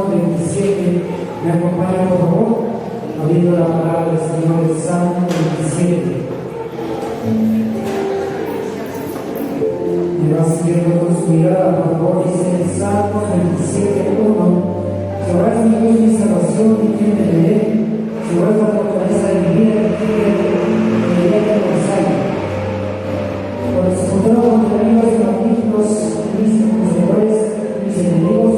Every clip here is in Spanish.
Salmo 27. ¿Me acompaña, por favor? Abriendo la palabra del Señor, el Salmo 27. Me va siguiendo con su mirada, por favor. Dice el Salmo 27:1. Jehová es mi luz y mi salvación, y quién temeré. Jehová es la fortaleza de mi vida, y quién temeré que me salve. Cuando se encontraron con enemigos malignos, mis poseedores, mis enemigos,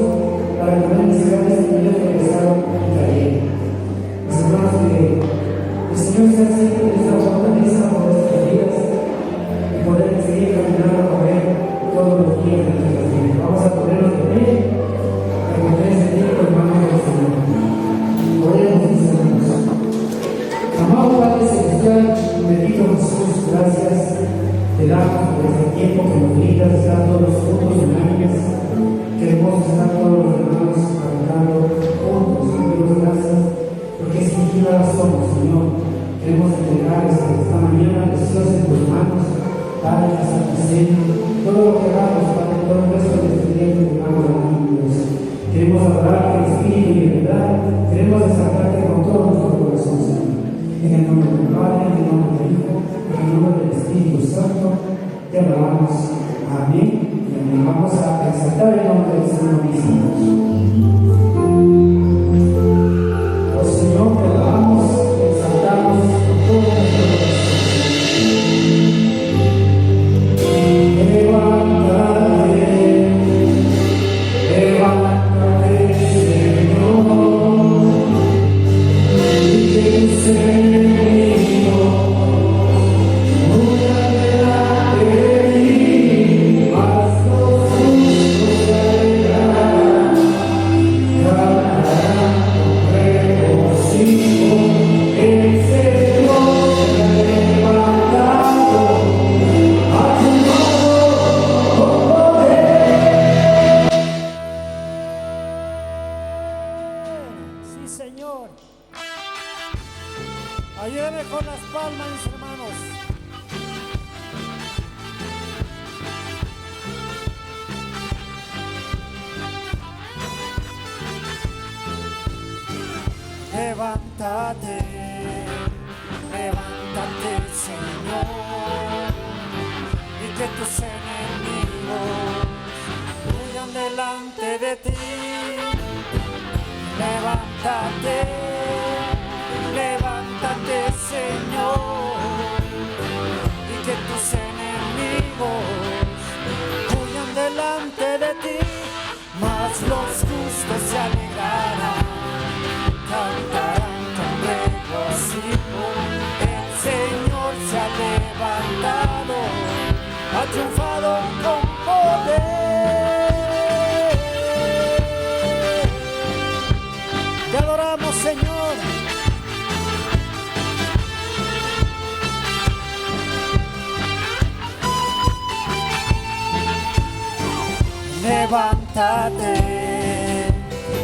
para comer mis grandes enemigos regresaron y cayeron. Mis hermanos, que el Señor sea siempre nuestra fortaleza por nuestras vidas y poder seguir caminando con Él todos los días de nuestra vida. Vamos a ponernos de pie para poder sentir con manos del Señor. Oremos, mis hermanos. Amado Padre Celestial, bendito Jesús, gracias te damos por este tiempo que nos brindas, estar todos los frutos unánimes. Queremos estar todos los hermanos cantando juntos. Dios, gracias, porque sin ti nada somos, Señor. Queremos entregar esta mañana preciosa en tus manos, Padre, que satisfecho todo lo que hagamos, Padre, todo el resto de este día que tengamos aquí, Dios. Queremos adorarte en espíritu y en verdad. Queremos exaltarte con todo nuestro corazón, Señor. En el nombre del Padre, en el nombre del Hijo, en el nombre del Espíritu Santo, te adoramos. Amén. Y amén. Vamos a exaltar el nombre del Señor mismo. Oh Señor, te adoramos, te exaltamos con todo nuestro corazón.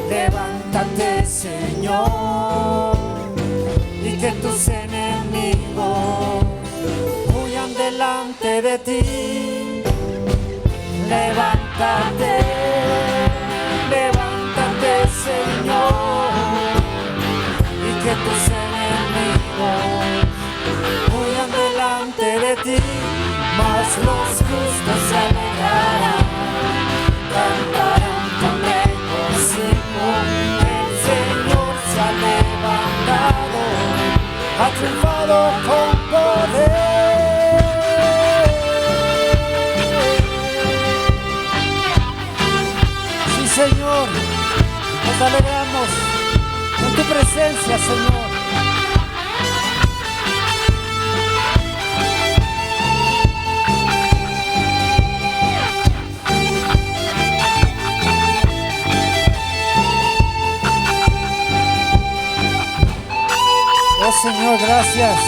Levántate, Señor, y que tus enemigos huyan delante de ti. Levántate, levántate, Señor, y que tus enemigos huyan delante de ti. Mas los justos se alegrarán, cantarán con regocijo. El Señor se ha levantado, ha triunfado con poder. Sí, Señor, nos alegramos en tu presencia, Señor. Oh Señor, gracias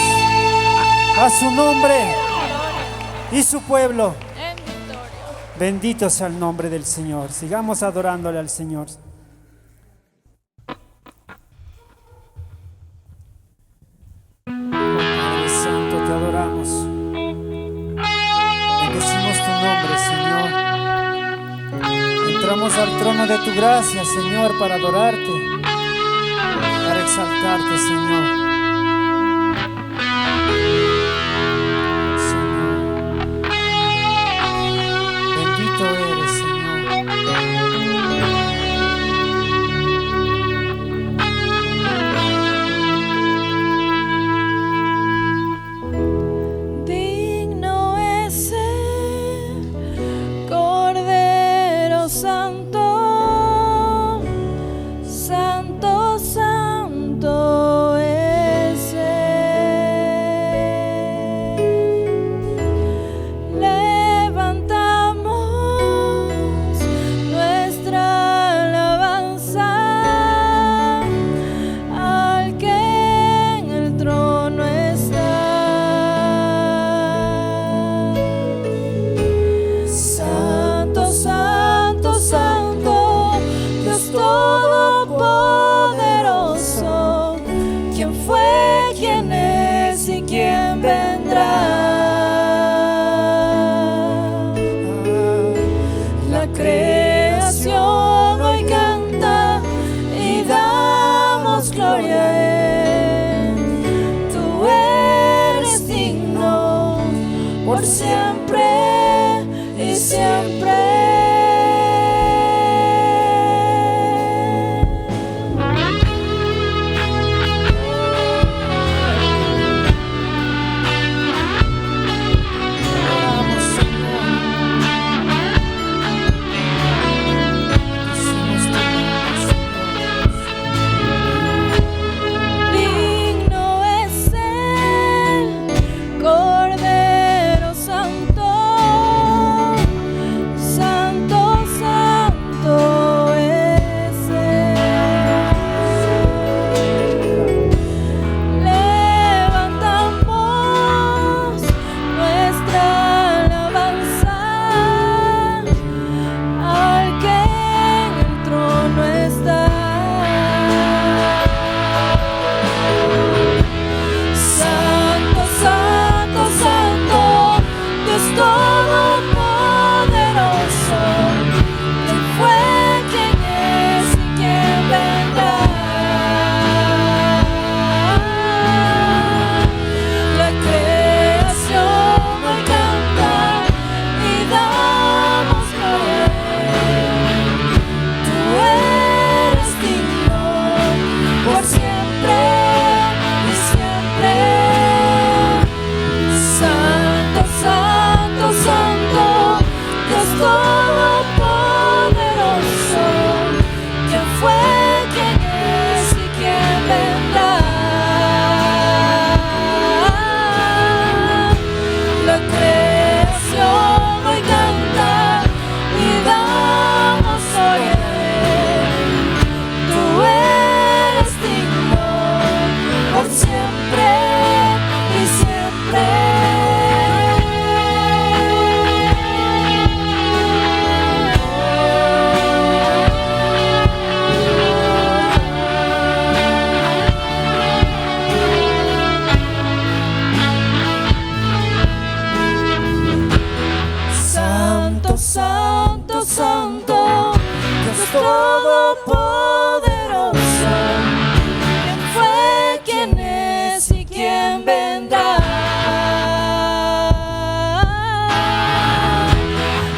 a su nombre y su pueblo. Bendito sea el nombre del Señor. Sigamos adorándole al Señor. Padre Santo, te adoramos. Bendecimos tu nombre, Señor. Entramos al trono de tu gracia, Señor, para adorarte, para exaltarte, Señor. Bendito eres, Señor. Digno es el Cordero Santo, Santo, Santo es Él. Levantamos nuestra alabanza al que en el trono está. Santo, Santo, Santo, Dios Todopoderoso, ¿quién fue, quién es y quién vendrá? La creación hoy canta y damos gloria a Él. Tú eres digno por siempre y siempre. Adoramos, Señor. Decimos tu nombre, Señor. Digno es el Cordero Santo, Santo, Santo es Él. Levantamos nuestra alabanza al que en el trono está. Santo, Santo, Santo, Dios Todopoderoso, ¿quién fue, quién es y quién vendrá? La creación hoy canta y damos gloria a Él. Tú eres digno por siempre y siempre. Santo, Santo, Santo, Dios Todopoderoso, ¿quién fue, quién es y quién vendrá? La creación hoy canta y damos gloria a Él. Tú eres digno por siempre y siempre. Santo, Santo, Santo, Dios Todopoderoso, ¿quién fue, quién es y quién vendrá?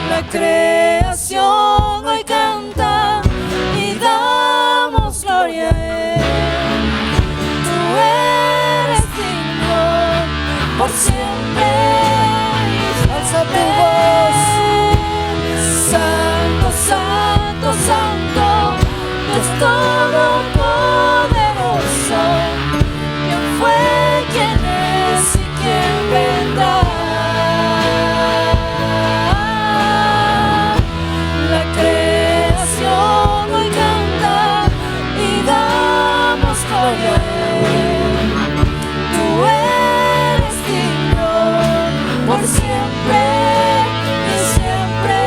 La creación hoy canta y damos gloria a Él. Tú eres digno por siempre. Alza tu voz. Santo, Santo, Santo, Dios Todopoderoso, ¿quién fue, quién es y quién vendrá? La creación hoy canta y damos gloria a Él. Tú eres digno por siempre y siempre.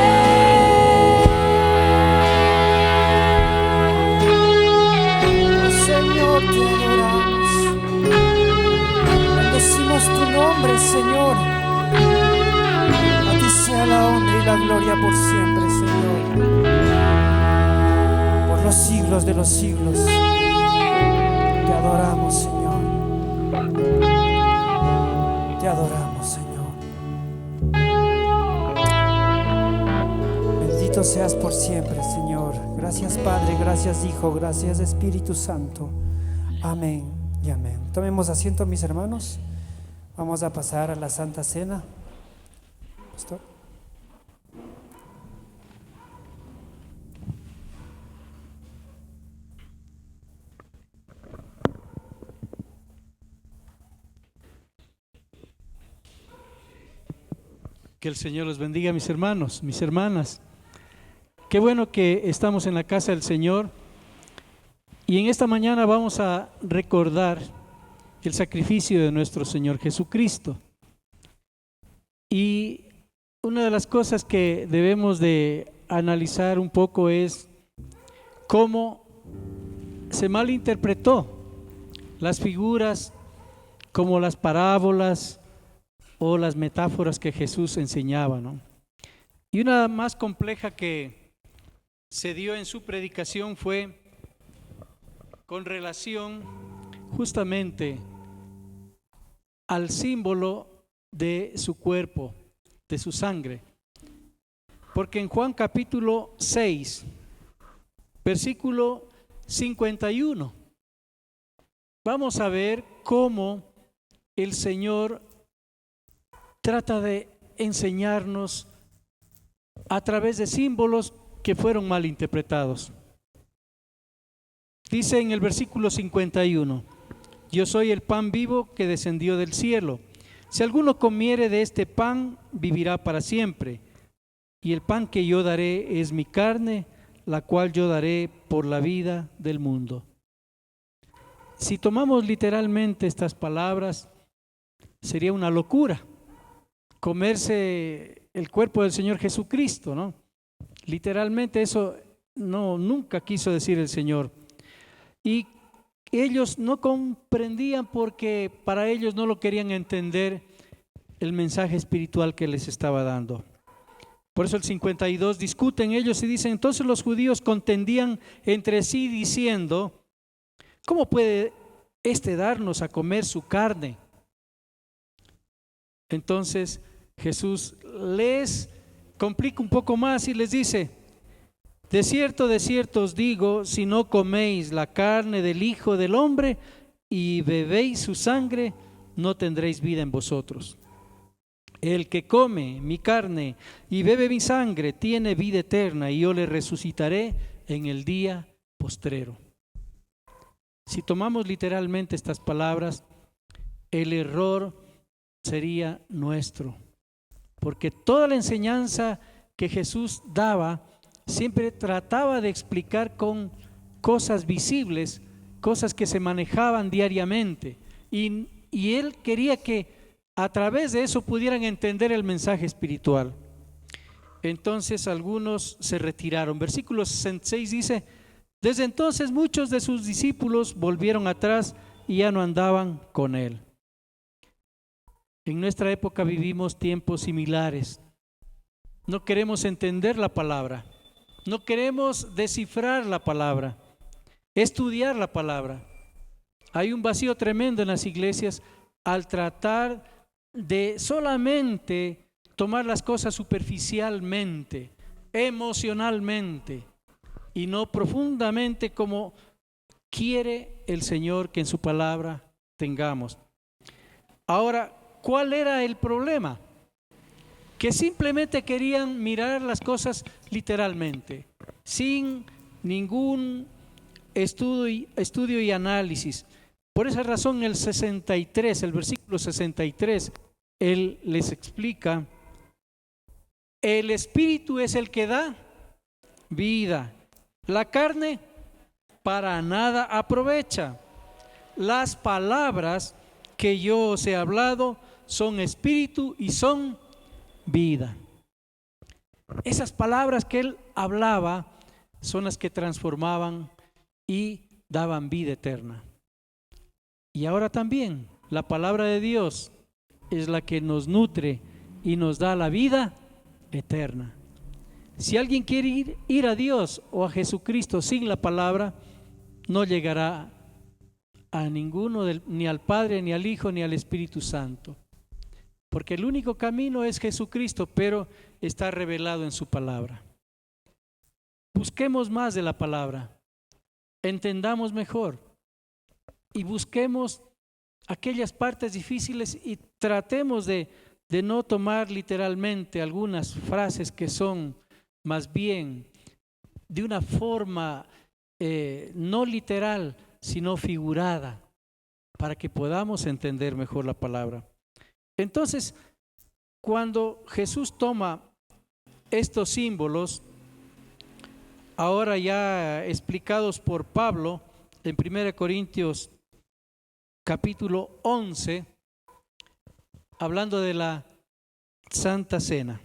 Oh, Señor, te adoramos. Bendecimos tu nombre, Señor. A ti sea la honra y la gloria por siempre, Señor. los siglos de los siglos. Te adoramos, Señor. Te adoramos, Señor. Bendito seas por siempre, Señor. Gracias, Padre, gracias, Hijo, gracias, Espíritu Santo. Amén y amén. Tomemos asiento, mis hermanos. Vamos a pasar a la Santa Cena. Pastor. Que el Señor los bendiga, mis hermanos, mis hermanas. Qué bueno que estamos en la casa del Señor. Y en esta mañana vamos a recordar el sacrificio de nuestro Señor Jesucristo. Y una de las cosas que debemos de analizar un poco es cómo se malinterpretó las figuras como las parábolas o las metáforas que Jesús enseñaba, ¿no? Y una más compleja que se dio en su predicación fue con relación justamente al símbolo de su cuerpo, de su sangre. Porque en Juan capítulo 6, versículo 51, vamos a ver cómo el Señor trata de enseñarnos a través de símbolos que fueron mal interpretados. Dice en el versículo 51: yo soy el pan vivo que descendió del cielo. Si alguno comiere de este pan, vivirá para siempre. Y el pan que yo daré es mi carne, la cual yo daré por la vida del mundo. Si tomamos literalmente estas palabras, sería una locura comerse el cuerpo del Señor Jesucristo, ¿no? Literalmente eso nunca quiso decir el Señor. Y ellos no comprendían porque para ellos no lo querían entender el mensaje espiritual que les estaba dando. Por eso el 52 discuten ellos y dicen: entonces los judíos contendían entre sí diciendo: ¿cómo puede darnos a comer su carne? Entonces Jesús les complica un poco más y les dice: de cierto os digo, si no coméis la carne del Hijo del Hombre y bebéis su sangre, no tendréis vida en vosotros. El que come mi carne y bebe mi sangre tiene vida eterna, y yo le resucitaré en el día postrero. Si tomamos literalmente estas palabras, el error sería nuestro, porque toda la enseñanza que Jesús daba siempre trataba de explicar con cosas visibles, cosas que se manejaban diariamente, y él quería que a través de eso pudieran entender el mensaje espiritual. Entonces algunos se retiraron. Versículo 66 dice: desde entonces muchos de sus discípulos volvieron atrás y ya no andaban con él. En nuestra época vivimos tiempos similares. No queremos entender la palabra, no queremos descifrar la palabra, estudiar la palabra. Hay un vacío tremendo en las iglesias al tratar de solamente tomar las cosas superficialmente, emocionalmente, y no profundamente como quiere el Señor que en su palabra tengamos. Ahora, ¿cuál era el problema? Que simplemente querían mirar las cosas literalmente, sin ningún estudio y análisis. Por esa razón el versículo 63, él les explica: el espíritu es el que da vida, la carne para nada aprovecha. Las palabras que yo os he hablado son espíritu y son vida. Esas palabras que él hablaba son las que transformaban y daban vida eterna. Y ahora también la palabra de Dios es la que nos nutre y nos da la vida eterna. Si alguien quiere ir a Dios o a Jesucristo sin la palabra, no llegará a ninguno, ni al Padre, ni al Hijo, ni al Espíritu Santo. Porque el único camino es Jesucristo, pero está revelado en su palabra. Busquemos más de la palabra, entendamos mejor y busquemos aquellas partes difíciles y tratemos de no tomar literalmente algunas frases que son más bien de una forma no literal, sino figurada, para que podamos entender mejor la palabra. Entonces, cuando Jesús toma estos símbolos, ahora ya explicados por Pablo en 1 Corintios capítulo 11, hablando de la Santa Cena.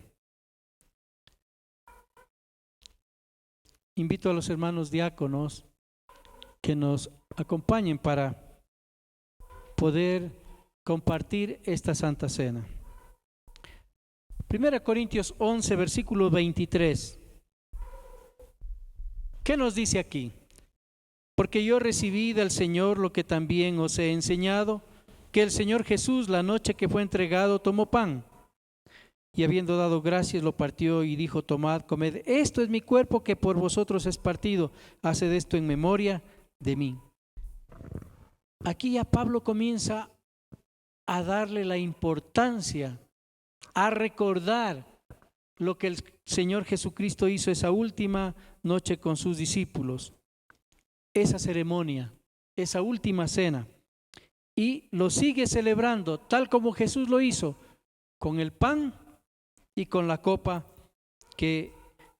Invito a los hermanos diáconos que nos acompañen para poder compartir esta Santa Cena. 1 Corintios 11, versículo 23. ¿Qué nos dice aquí? Porque yo recibí del Señor lo que también os he enseñado, que el Señor Jesús, la noche que fue entregado, tomó pan, y habiendo dado gracias, lo partió y dijo: tomad, comed, esto es mi cuerpo que por vosotros es partido, haced esto en memoria de mí. Aquí ya Pablo comienza a darle la importancia, a recordar lo que el Señor Jesucristo hizo esa última noche con sus discípulos, esa ceremonia, esa última cena, y lo sigue celebrando tal como Jesús lo hizo, con el pan y con la copa que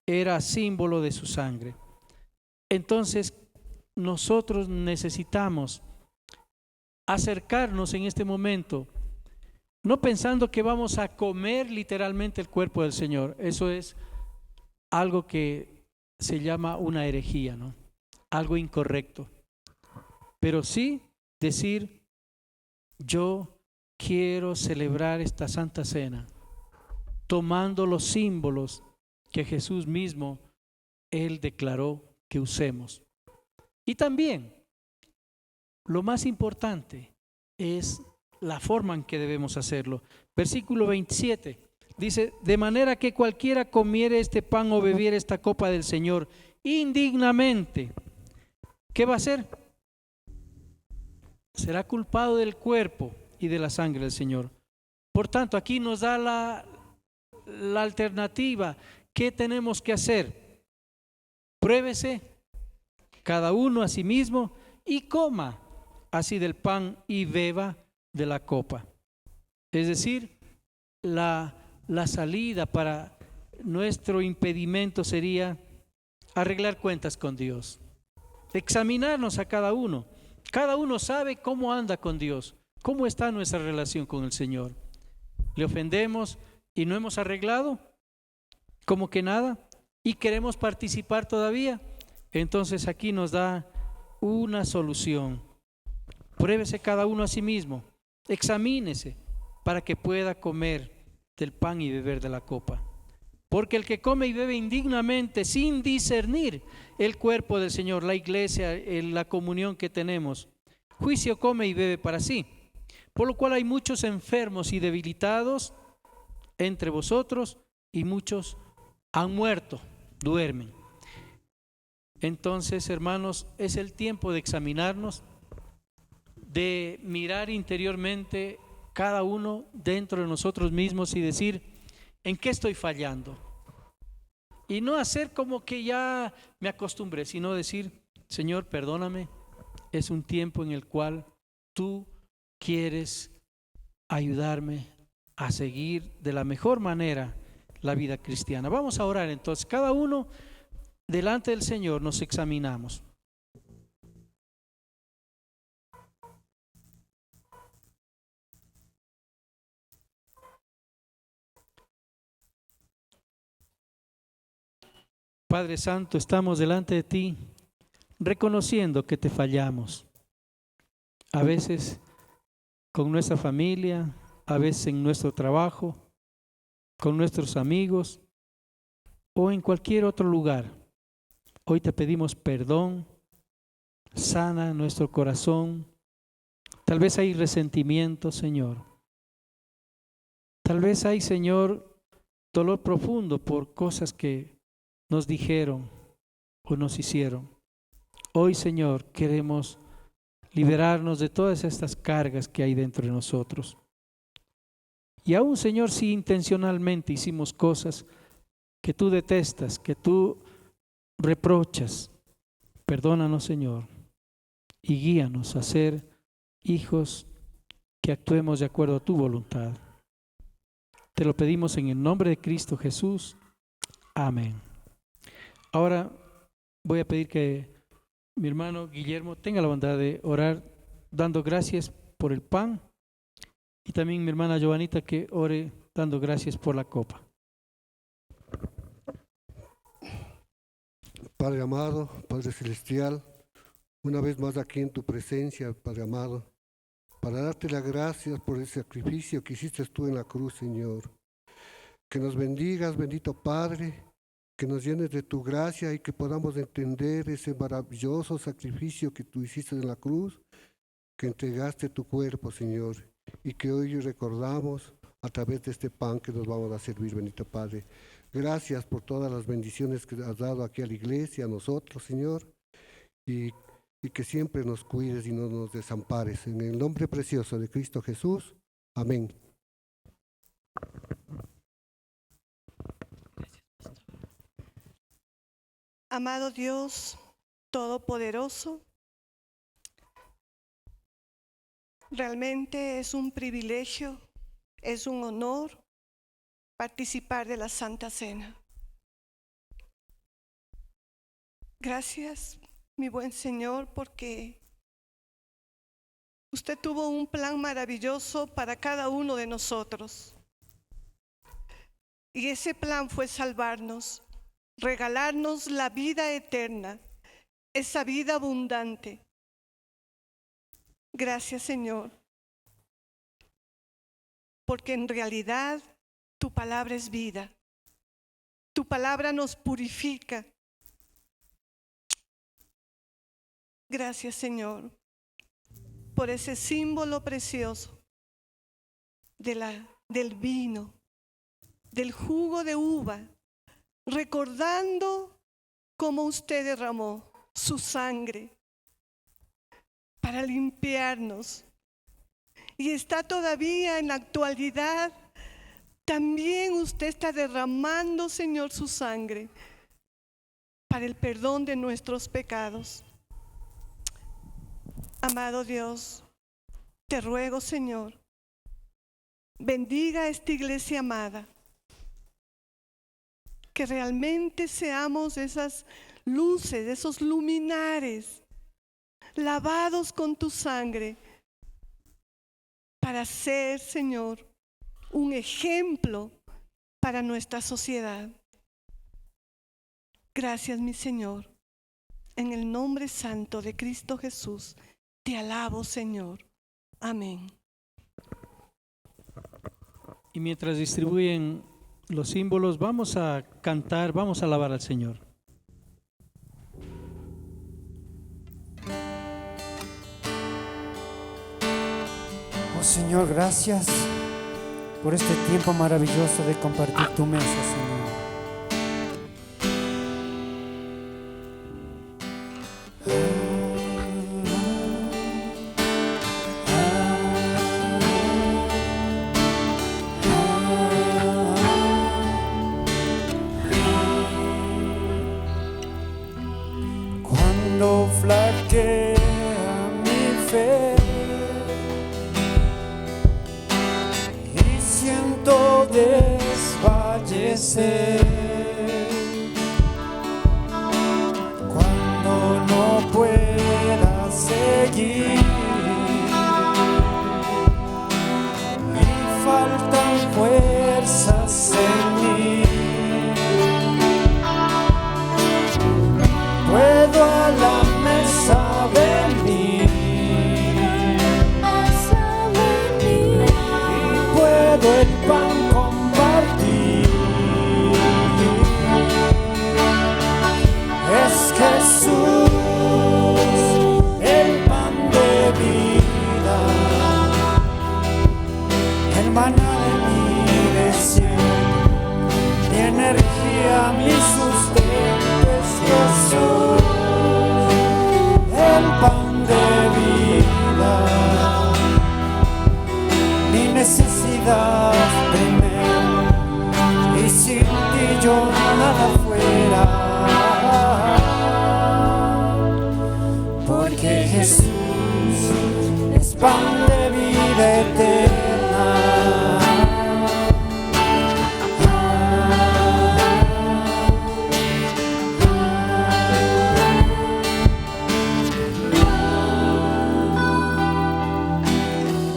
era símbolo de su sangre. Entonces nosotros necesitamos acercarnos en este momento, no pensando que vamos a comer literalmente el cuerpo del Señor. Eso es algo que se llama una herejía, ¿no? Algo incorrecto. Pero sí decir: yo quiero celebrar esta Santa Cena tomando los símbolos que Jesús mismo, Él declaró que usemos. Y también, lo más importante es la forma en que debemos hacerlo. Versículo 27 dice: de manera que cualquiera comiere este pan o bebiere esta copa del Señor indignamente, ¿qué va a hacer? Será culpado del cuerpo y de la sangre del Señor. Por tanto, aquí nos da la alternativa. ¿Qué tenemos que hacer? Pruébese cada uno a sí mismo y coma así del pan y beba de la copa. Es decir, la salida para nuestro impedimento sería arreglar cuentas con Dios, examinarnos a cada uno. Cada uno sabe cómo anda con Dios, cómo está nuestra relación con el Señor. ¿Le ofendemos y no hemos arreglado? ¿Como que nada? ¿Y queremos participar todavía? Entonces aquí nos da una solución. Pruébese cada uno a sí mismo, examínese para que pueda comer del pan y beber de la copa. Porque el que come y bebe indignamente sin discernir el cuerpo del Señor, la iglesia, la comunión que tenemos, juicio come y bebe para sí. Por lo cual hay muchos enfermos y debilitados entre vosotros, y muchos han muerto, duermen. Entonces, hermanos, es el tiempo de examinarnos, de mirar interiormente cada uno dentro de nosotros mismos y decir: ¿en qué estoy fallando? Y no hacer como que ya me acostumbré, sino decir: Señor, perdóname, es un tiempo en el cual tú quieres ayudarme a seguir de la mejor manera la vida cristiana. Vamos a orar entonces, cada uno delante del Señor nos examinamos. Padre Santo, estamos delante de ti reconociendo que te fallamos. A veces con nuestra familia, a veces en nuestro trabajo, con nuestros amigos, o en cualquier otro lugar, hoy te pedimos perdón, sana nuestro corazón. Tal vez hay resentimiento, Señor. Tal vez hay, Señor, dolor profundo por cosas que nos dijeron o nos hicieron. Hoy, Señor, queremos liberarnos de todas estas cargas que hay dentro de nosotros. Y aún, Señor, si intencionalmente hicimos cosas que tú detestas, que tú reprochas, perdónanos, Señor, y guíanos a ser hijos que actuemos de acuerdo a tu voluntad. Te lo pedimos en el nombre de Cristo Jesús. Amén. Ahora voy a pedir que mi hermano Guillermo tenga la bondad de orar dando gracias por el pan, y también mi hermana Giovanita que ore dando gracias por la copa. Padre amado, Padre celestial, una vez más aquí en tu presencia, Padre amado, para darte las gracias por el sacrificio que hiciste tú en la cruz, Señor. Que nos bendigas, bendito Padre, que nos llenes de tu gracia y que podamos entender ese maravilloso sacrificio que tú hiciste en la cruz, que entregaste tu cuerpo, Señor, y que hoy recordamos a través de este pan que nos vamos a servir, bendito Padre. Gracias por todas las bendiciones que has dado aquí a la iglesia, a nosotros, Señor, y que siempre nos cuides y no nos desampares. En el nombre precioso de Cristo Jesús. Amén. Amado Dios Todopoderoso, realmente es un privilegio, es un honor participar de la Santa Cena. Gracias, mi buen Señor, porque usted tuvo un plan maravilloso para cada uno de nosotros. Y ese plan fue salvarnos, regalarnos la vida eterna, esa vida abundante. Gracias, Señor, porque en realidad tu palabra es vida. Tu palabra nos purifica. Gracias, Señor, por ese símbolo precioso del vino, del jugo de uva, recordando cómo usted derramó su sangre para limpiarnos. Y está todavía en la actualidad, también usted está derramando, Señor, su sangre para el perdón de nuestros pecados. Amado Dios, te ruego, Señor, bendiga a esta iglesia amada, que realmente seamos esas luces, esos luminares, lavados con tu sangre, para ser, Señor, un ejemplo para nuestra sociedad. Gracias, mi Señor. En el nombre santo de Cristo Jesús, te alabo, Señor. Amén. Y mientras distribuyen los símbolos, vamos a cantar, vamos a alabar al Señor. Oh Señor, gracias por este tiempo maravilloso de compartir tu mesa, Señor. Cuando flaquea mi fe y siento desfallecer, cuando no pueda seguir y faltan fuerzas en mí, puedo a la mesa venir y puedo el pan compartir. mi sustento es Jesús, el pan de vida, mi necesidad primero, y sin ti yo nada fuera, porque Jesús es pan de vida eterna.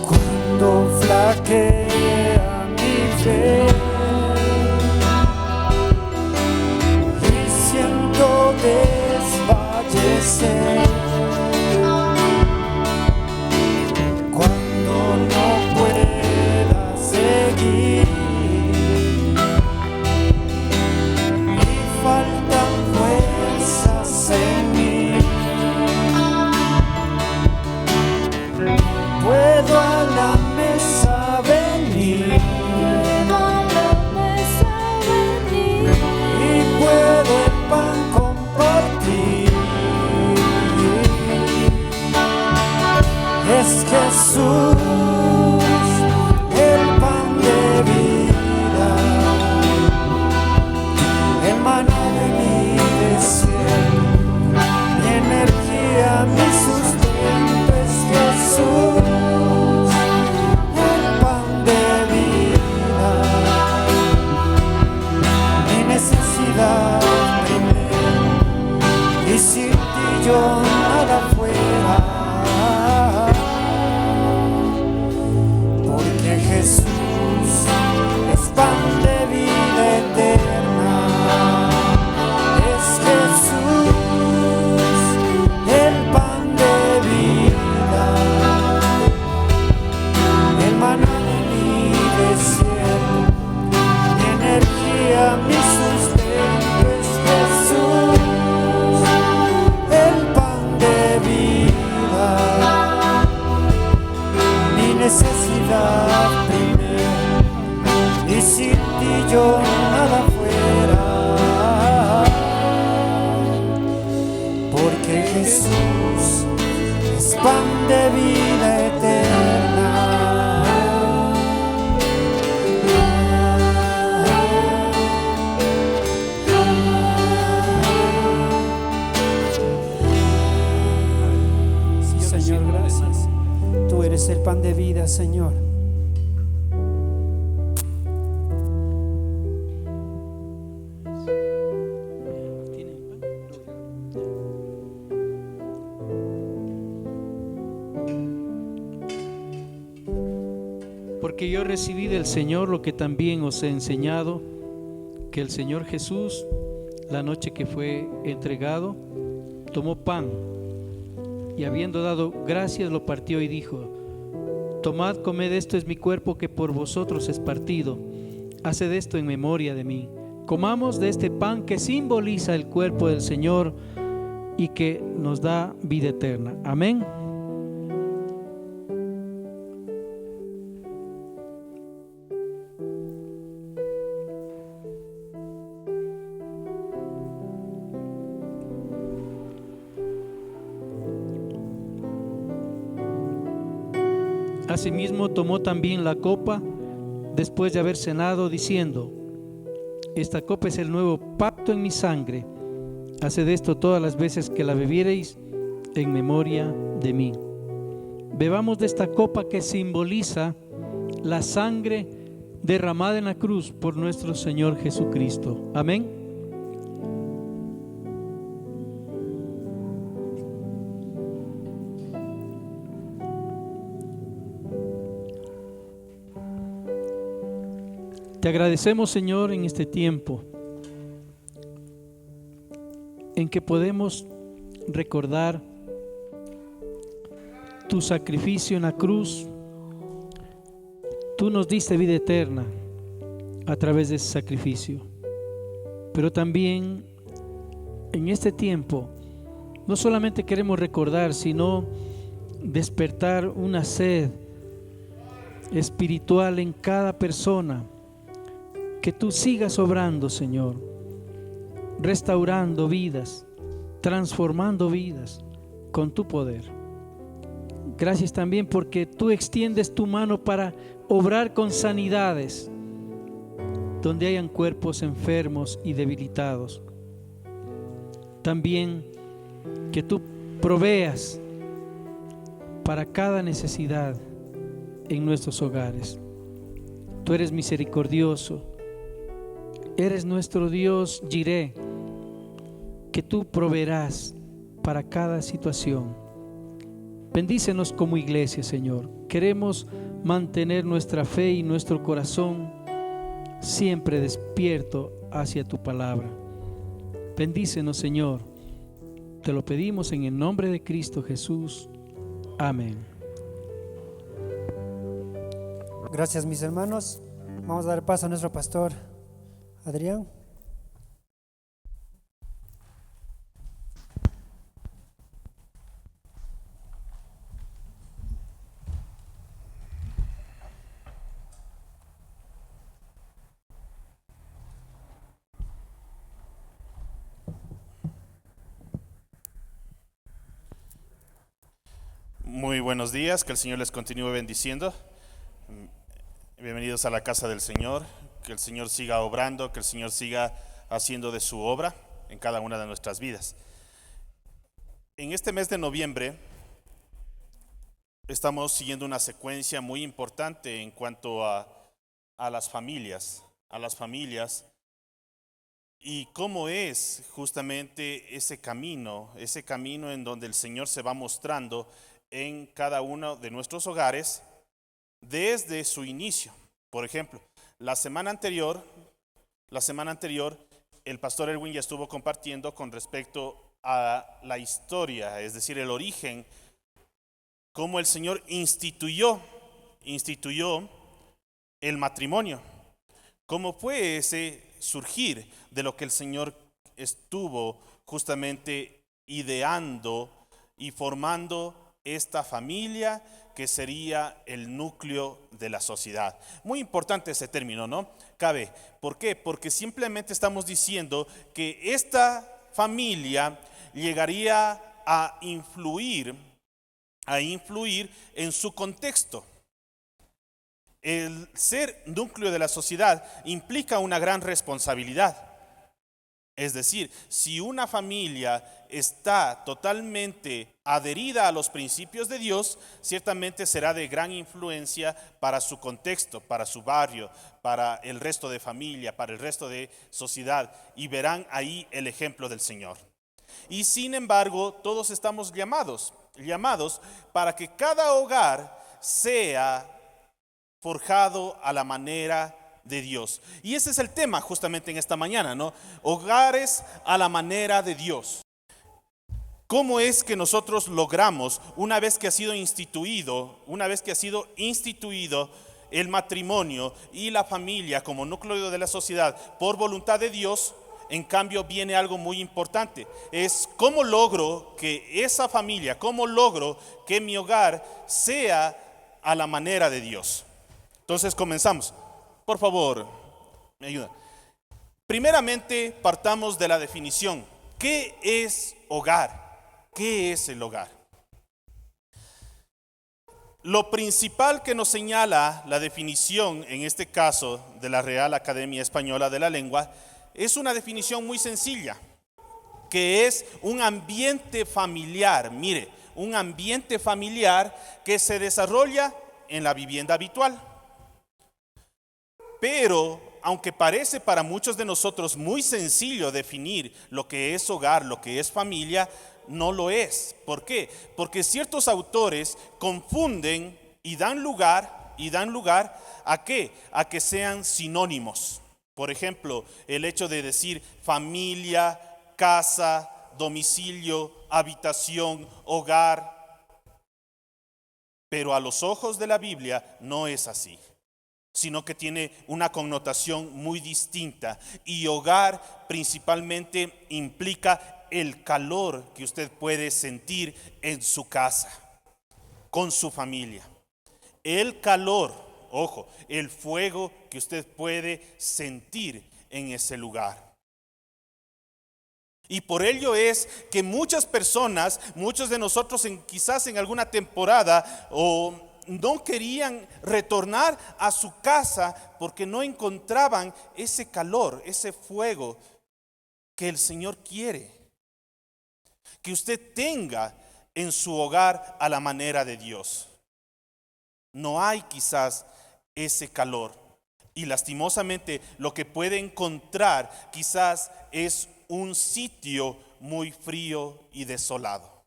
Cuando flaquea mi fe y siento desfallecer, cuando no pueda seguir y faltan fuerzas en mí, puedo a la mesa venir y puedo el pan compartir. Es Jesús, el pan de vida, el maná de mi desierto, mi energía, mi sustento es Jesús, el pan de vida, mi necesidad primero, y sin ti yo nada fuera, porque Jesús es pan de vida eterna. Es Jesús, el pan de vida, el maná de mi desierto, mi energía, mi sustento es Jesús, el pan de vida, mi necesidad primero, y sin ti yo nada fuera, porque Jesús es pan de vida eterna. Sí, Señor, gracias. Tú eres el pan de vida, Señor. Porque yo recibí del Señor lo que también os he enseñado, que el Señor Jesús, la noche que fue entregado, tomó pan y habiendo dado gracias lo partió y dijo: tomad, comed, esto es mi cuerpo que por vosotros es partido, haced esto en memoria de mí. Comamos de este pan que simboliza el cuerpo del Señor y que nos da vida eterna. Amén. Asimismo tomó también la copa después de haber cenado, diciendo: esta copa es el nuevo pacto en mi sangre, haced esto todas las veces que la bebiereis en memoria de mí. Bebamos de esta copa que simboliza la sangre derramada en la cruz por nuestro Señor Jesucristo. Amén. Te agradecemos, Señor, en este tiempo en que podemos recordar tu sacrificio en la cruz. Tú nos diste vida eterna a través de ese sacrificio, pero también en este tiempo no solamente queremos recordar, sino despertar una sed espiritual en cada persona. Que tú sigas obrando, Señor, restaurando vidas, transformando vidas con tu poder. Gracias también porque tú extiendes tu mano para obrar con sanidades donde hayan cuerpos enfermos y debilitados. También que tú proveas para cada necesidad en nuestros hogares. Tú eres misericordioso, eres nuestro Dios Jireh, que tú proveerás para cada situación. Bendícenos como iglesia, Señor. Queremos mantener nuestra fe y nuestro corazón siempre despierto hacia tu palabra. Bendícenos, Señor. Te lo pedimos en el nombre de Cristo Jesús. Amén. Gracias, mis hermanos. Vamos a dar paso a nuestro pastor Adrián. Muy buenos días, que el Señor les continúe bendiciendo. Bienvenidos a la casa del Señor, que el Señor siga obrando, que el Señor siga haciendo de su obra en cada una de nuestras vidas. En este mes de noviembre estamos siguiendo una secuencia muy importante en cuanto a las familias y cómo es justamente ese camino en donde el Señor se va mostrando en cada uno de nuestros hogares desde su inicio. Por ejemplo, la semana anterior el pastor Erwin ya estuvo compartiendo con respecto a la historia, es decir, el origen, cómo el Señor instituyó el matrimonio, cómo fue ese surgir de lo que el Señor estuvo justamente ideando y formando esta familia que sería el núcleo de la sociedad. Muy importante ese término, ¿no? Cabe. ¿Por qué? Porque simplemente estamos diciendo que esta familia llegaría a influir en su contexto. El ser núcleo de la sociedad implica una gran responsabilidad. Es decir, si una familia está totalmente adherida a los principios de Dios, ciertamente será de gran influencia para su contexto, para su barrio, para el resto de familia, para el resto de sociedad, y verán ahí el ejemplo del Señor. Y sin embargo, todos estamos llamados para que cada hogar sea forjado a la manera de Dios. Y ese es el tema justamente en esta mañana, ¿no? Hogares a la manera de Dios. ¿Cómo es que nosotros logramos, una vez que ha sido instituido el matrimonio y la familia como núcleo de la sociedad por voluntad de Dios? En cambio viene algo muy importante, es cómo logro que esa familia, cómo logro que mi hogar sea a la manera de Dios. Entonces comenzamos. Por favor, me ayuda. Primeramente partamos de la definición. ¿Qué es hogar? ¿Qué es el hogar? Lo principal que nos señala la definición, en este caso de la Real Academia Española de la Lengua, es una definición muy sencilla, que es un ambiente familiar. Mire, un ambiente familiar que se desarrolla en la vivienda habitual. Pero, aunque parece para muchos de nosotros muy sencillo definir lo que es hogar, lo que es familia, no lo es. ¿Por qué? Porque ciertos autores confunden y dan lugar ¿a qué? A que sean sinónimos. Por ejemplo, el hecho de decir familia, casa, domicilio, habitación, hogar. Pero a los ojos de la Biblia no es así, sino que tiene una connotación muy distinta. Y hogar principalmente implica el calor que usted puede sentir en su casa, con su familia. El calor, ojo, el fuego que usted puede sentir en ese lugar. Y por ello es que muchas personas, muchos de nosotros quizás en alguna temporada no querían retornar a su casa porque no encontraban ese calor, ese fuego que el Señor quiere que usted tenga en su hogar a la manera de Dios. No hay quizás ese calor, y lastimosamente lo que puede encontrar quizás es un sitio muy frío y desolado,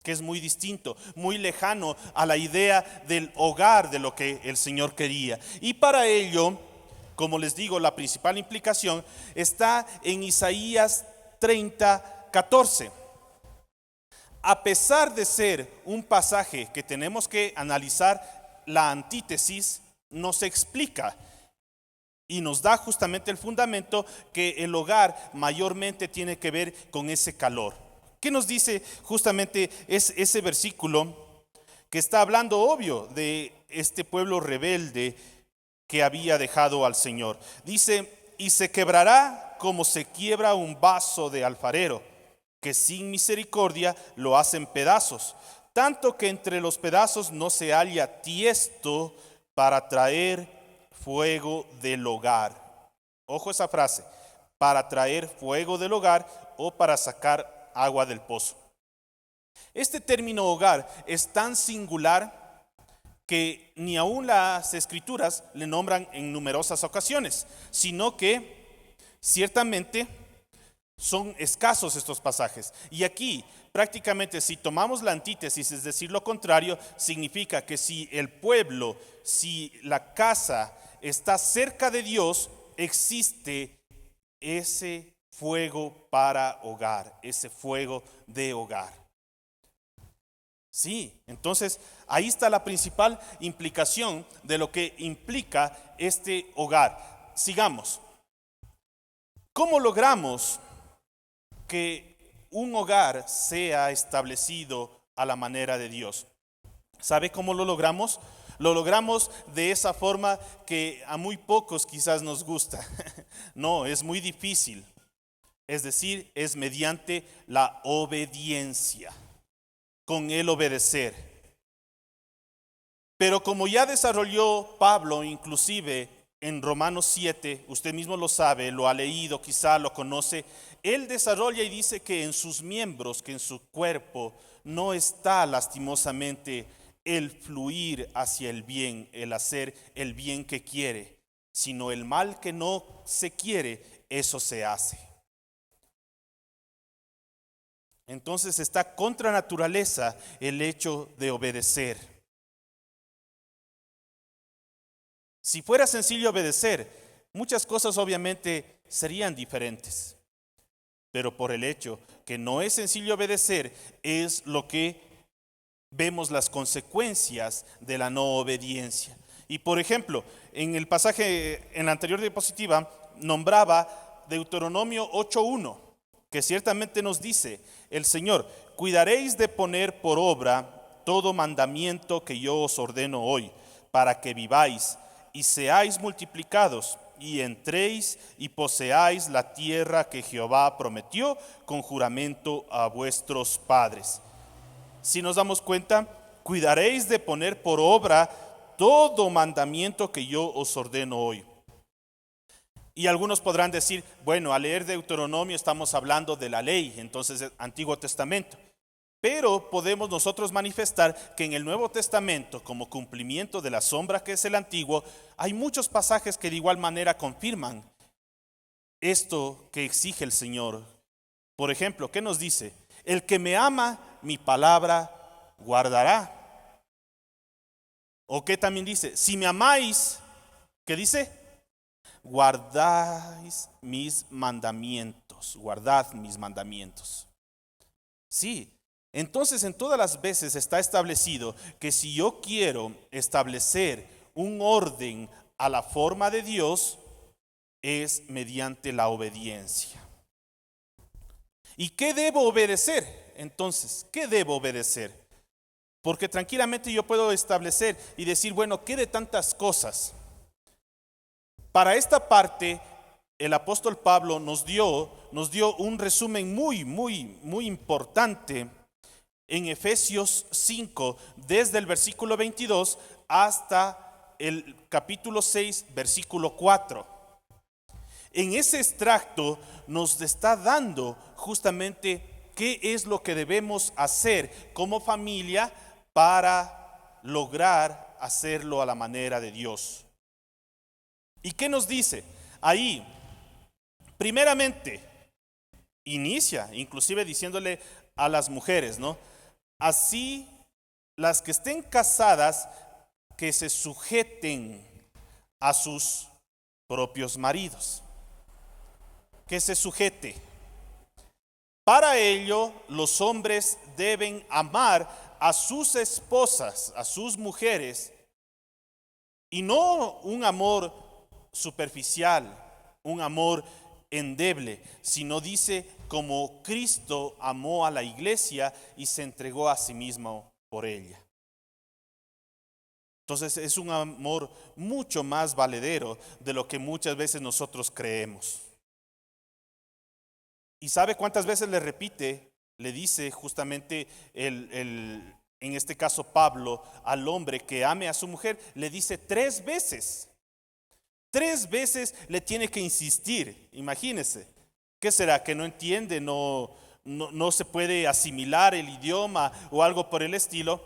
que es muy distinto, muy lejano a la idea del hogar de lo que el Señor quería. Y para ello, como les digo, la principal implicación está en Isaías 30:14. A pesar de ser un pasaje que tenemos que analizar, la antítesis nos explica y nos da justamente el fundamento que el hogar mayormente tiene que ver con ese calor. ¿Qué nos dice justamente ese versículo que está hablando, obvio, de este pueblo rebelde que había dejado al Señor? Dice: y se quebrará como se quiebra un vaso de alfarero, que sin misericordia lo hacen pedazos, tanto que entre los pedazos no se halla tiesto para traer fuego del hogar. Ojo esa frase, para traer fuego del hogar o para sacar agua del pozo. Este término hogar es tan singular que ni aún las escrituras le nombran en numerosas ocasiones, sino que ciertamente son escasos estos pasajes. Y aquí prácticamente, si tomamos la antítesis, es decir, lo contrario, significa que si el pueblo, si la casa está cerca de Dios, existe ese fuego para hogar, ese fuego de hogar. Sí, entonces ahí está la principal implicación de lo que implica este hogar. Sigamos. ¿Cómo logramos que un hogar sea establecido a la manera de Dios? ¿Sabe cómo lo logramos? Lo logramos de esa forma que a muy pocos quizás nos gusta. No, es muy difícil. Es decir, es mediante la obediencia, con el obedecer. Pero como ya desarrolló Pablo inclusive en Romanos 7, usted mismo lo sabe, lo ha leído, quizá lo conoce, él desarrolla y dice que en sus miembros, que en su cuerpo, no está lastimosamente el fluir hacia el bien, el hacer el bien que quiere, sino el mal que no se quiere, eso se hace. Entonces está contra naturaleza el hecho de obedecer. Si fuera sencillo obedecer, muchas cosas obviamente serían diferentes. Pero por el hecho que no es sencillo obedecer, es lo que vemos las consecuencias de la no obediencia. Y por ejemplo, en el pasaje, en la anterior diapositiva, nombraba Deuteronomio 8:1, que ciertamente nos dice el Señor: cuidaréis de poner por obra todo mandamiento que yo os ordeno hoy, para que viváis y seáis multiplicados, y entréis y poseáis la tierra que Jehová prometió con juramento a vuestros padres. Si nos damos cuenta, cuidaréis de poner por obra todo mandamiento que yo os ordeno hoy. Y algunos podrán decir, bueno, al leer Deuteronomio estamos hablando de la ley, entonces el Antiguo Testamento. Pero podemos nosotros manifestar que en el Nuevo Testamento, como cumplimiento de la sombra que es el Antiguo, hay muchos pasajes que de igual manera confirman esto que exige el Señor. Por ejemplo, ¿qué nos dice? El que me ama, mi palabra guardará. ¿O qué también dice? Si me amáis, ¿qué dice? Guardáis mis mandamientos, guardad mis mandamientos. Sí. Entonces, en todas las veces está establecido que si yo quiero establecer un orden a la forma de Dios, es mediante la obediencia. ¿Y qué debo obedecer? Entonces, ¿qué debo obedecer? Porque tranquilamente yo puedo establecer y decir, bueno, ¿qué de tantas cosas? Para esta parte, el apóstol Pablo nos dio un resumen muy importante en Efesios 5, desde el versículo 22 hasta el capítulo 6, versículo 4. En ese extracto nos está dando justamente qué es lo que debemos hacer como familia para lograr hacerlo a la manera de Dios. ¿Y qué nos dice? Ahí, primeramente, inicia, inclusive diciéndole a las mujeres, ¿no? Así, las que estén casadas, que se sujeten a sus propios maridos. Que se sujete. Para ello, los hombres deben amar a sus esposas, a sus mujeres, y no un amor superficial, un amor endeble, sino dice como Cristo amó a la iglesia y se entregó a sí mismo por ella. Entonces es un amor mucho más valedero de lo que muchas veces nosotros creemos. ¿Y sabe cuántas veces le repite? Le dice justamente en este caso Pablo al hombre que ame a su mujer, le dice 3 veces. 3 veces le tiene que insistir. Imagínese. ¿Qué será? ¿Que no entiende? ¿No se puede asimilar el idioma o algo por el estilo?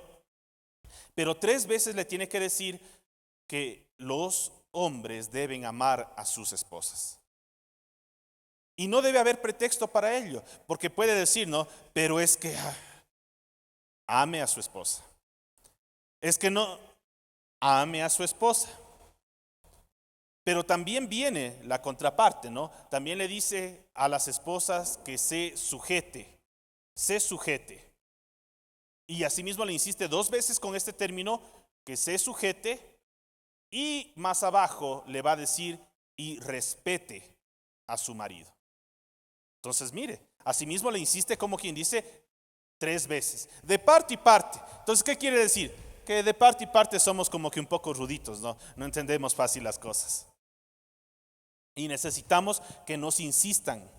Pero 3 veces le tiene que decir que los hombres deben amar a sus esposas. Y no debe haber pretexto para ello, porque puede decir, no, pero es que ame a su esposa. Es que no, ame a su esposa. Pero también viene la contraparte, ¿no? También le dice a las esposas que se sujete. Y asimismo le insiste 2 veces con este término, que se sujete, y más abajo le va a decir, y respete a su marido. Entonces, mire, asimismo le insiste como quien dice 3 veces, de parte y parte. Entonces, ¿qué quiere decir? Que de parte y parte somos como que un poco ruditos, ¿no? No entendemos fácil las cosas. Y necesitamos que nos insistan.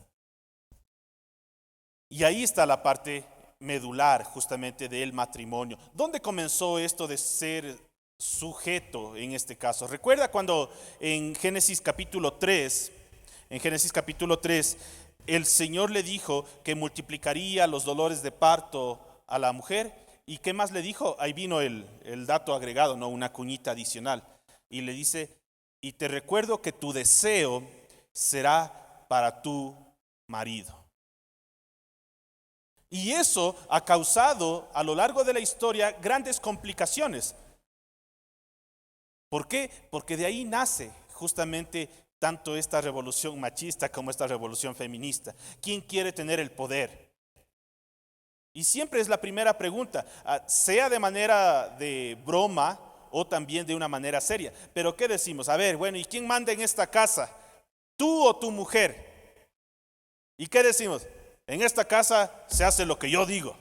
Y ahí está la parte medular justamente del matrimonio. ¿Dónde comenzó esto de ser sujeto en este caso? Recuerda cuando en Génesis capítulo 3, el Señor le dijo que multiplicaría los dolores de parto a la mujer. ¿Y qué más le dijo? Ahí vino el dato agregado, ¿no? Una cuñita adicional. Y le dice, y te recuerdo que tu deseo será para tu marido. Y eso ha causado a lo largo de la historia grandes complicaciones. ¿Por qué? Porque de ahí nace justamente tanto esta revolución machista como esta revolución feminista. ¿Quién quiere tener el poder? Y siempre es la primera pregunta, sea de manera de broma o también de una manera seria. Pero ¿qué decimos? A ver, bueno, ¿y quién manda en esta casa? ¿Tú o tu mujer? ¿Y qué decimos? En esta casa se hace lo que yo digo.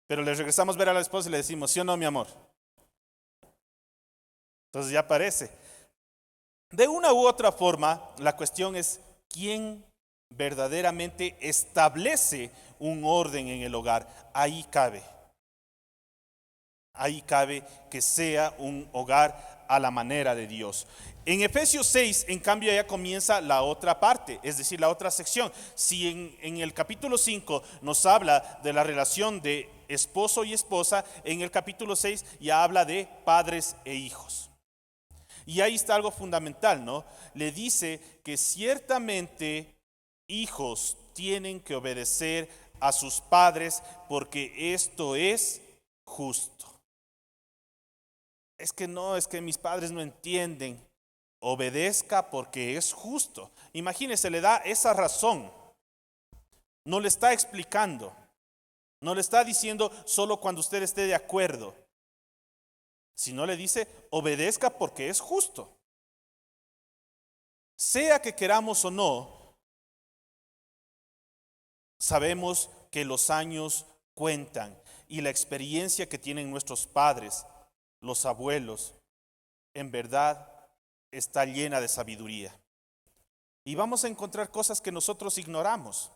Pero le regresamos a ver a la esposa y le decimos, ¿sí o no, mi amor? Entonces ya aparece. De una u otra forma, la cuestión es quién verdaderamente establece un orden en el hogar. Ahí cabe que sea un hogar a la manera de Dios. En Efesios 6, en cambio, ya comienza la otra parte, es decir, la otra sección. Si en el capítulo 5 nos habla de la relación de esposo y esposa, en el capítulo 6 ya habla de padres e hijos. Y ahí está algo fundamental, ¿no? Le dice que ciertamente hijos tienen que obedecer a sus padres porque esto es justo. Es que no, es que mis padres no entienden. Obedezca porque es justo. Imagínese, le da esa razón. No le está explicando. No le está diciendo solo cuando usted esté de acuerdo. Sino le dice, obedezca porque es justo. Sea que queramos o no, sabemos que los años cuentan y la experiencia que tienen nuestros padres, los abuelos, en verdad está llena de sabiduría. y vamos a encontrar cosas que nosotros ignoramos.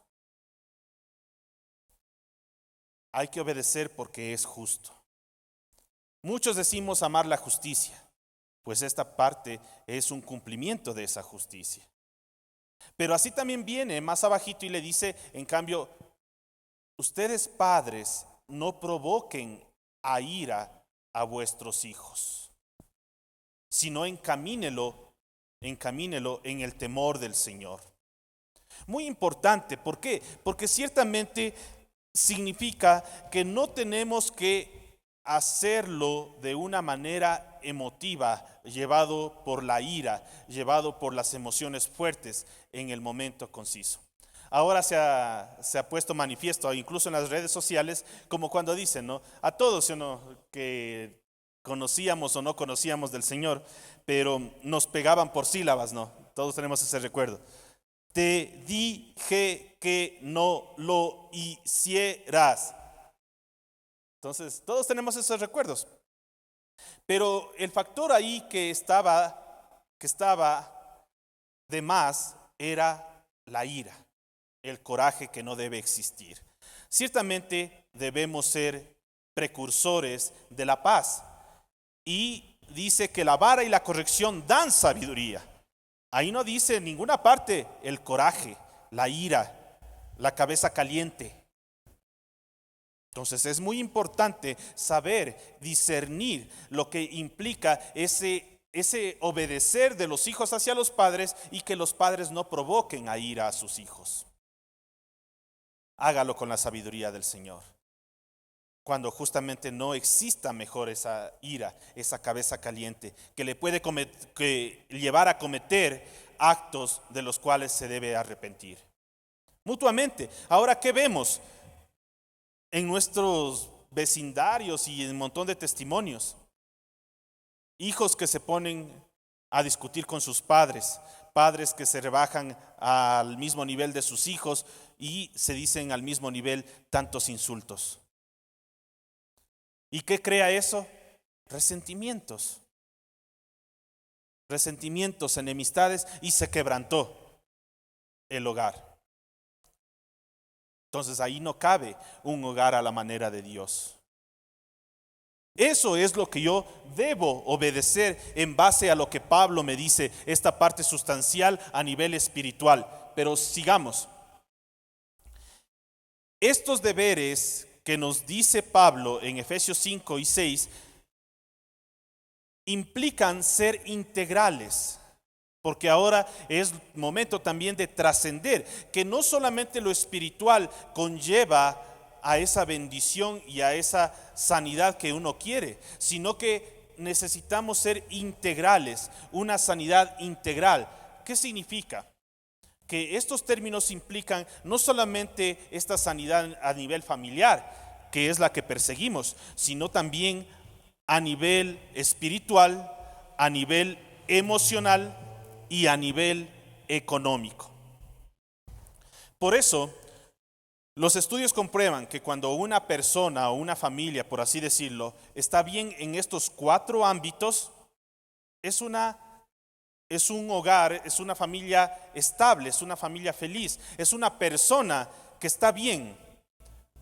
Hay que obedecer porque es justo. Muchos decimos amar la justicia, pues esta parte es un cumplimiento de esa justicia. Pero así también viene más abajito y le dice, en cambio, ustedes padres no provoquen a ira a vuestros hijos, sino encamínelo en el temor del Señor. Muy importante, ¿por qué? Porque ciertamente significa que no tenemos que hacerlo de una manera emotiva, llevado por la ira, llevado por las emociones fuertes en el momento conciso. Ahora se ha puesto manifiesto, incluso en las redes sociales, como cuando dicen, ¿no? A todos, ¿no?, que conocíamos o no conocíamos del Señor, pero nos pegaban por sílabas, ¿no? Todos tenemos ese recuerdo. Te dije que no lo hicieras. Entonces, todos tenemos esos recuerdos. Pero el factor ahí que estaba de más era la ira, el coraje que no debe existir. Ciertamente debemos ser precursores de la paz. Y dice que la vara y la corrección dan sabiduría. Ahí no dice en ninguna parte el coraje, la ira, la cabeza caliente. Entonces es muy importante saber discernir lo que implica ese obedecer de los hijos hacia los padres y que los padres no provoquen a ira a sus hijos. Hágalo con la sabiduría del Señor. Cuando justamente no exista mejor esa ira, esa cabeza caliente, que le puede llevar a cometer actos de los cuales se debe arrepentir. Mutuamente. Ahora, ¿qué vemos en nuestros vecindarios y en un montón de testimonios? Hijos que se ponen a discutir con sus padres, padres que se rebajan al mismo nivel de sus hijos y se dicen al mismo nivel tantos insultos. ¿Y qué crea eso? Resentimientos, enemistades, y se quebrantó el hogar. Entonces ahí no cabe un hogar a la manera de Dios. Eso es lo que yo debo obedecer en base a lo que Pablo me dice, esta parte sustancial a nivel espiritual. Pero sigamos. Estos deberes que nos dice Pablo en Efesios 5 y 6 implican ser integrales, porque ahora es momento también de trascender, que no solamente lo espiritual conlleva a esa bendición y a esa sanidad que uno quiere, sino que necesitamos ser integrales, una sanidad integral. ¿Qué significa? Que estos términos implican no solamente esta sanidad a nivel familiar, que es la que perseguimos, sino también a nivel espiritual, a nivel emocional y a nivel económico. Por eso, los estudios comprueban que cuando una persona o una familia, por así decirlo, está bien en estos 4 ámbitos, es un hogar, es una familia estable, es una familia feliz, es una persona que está bien.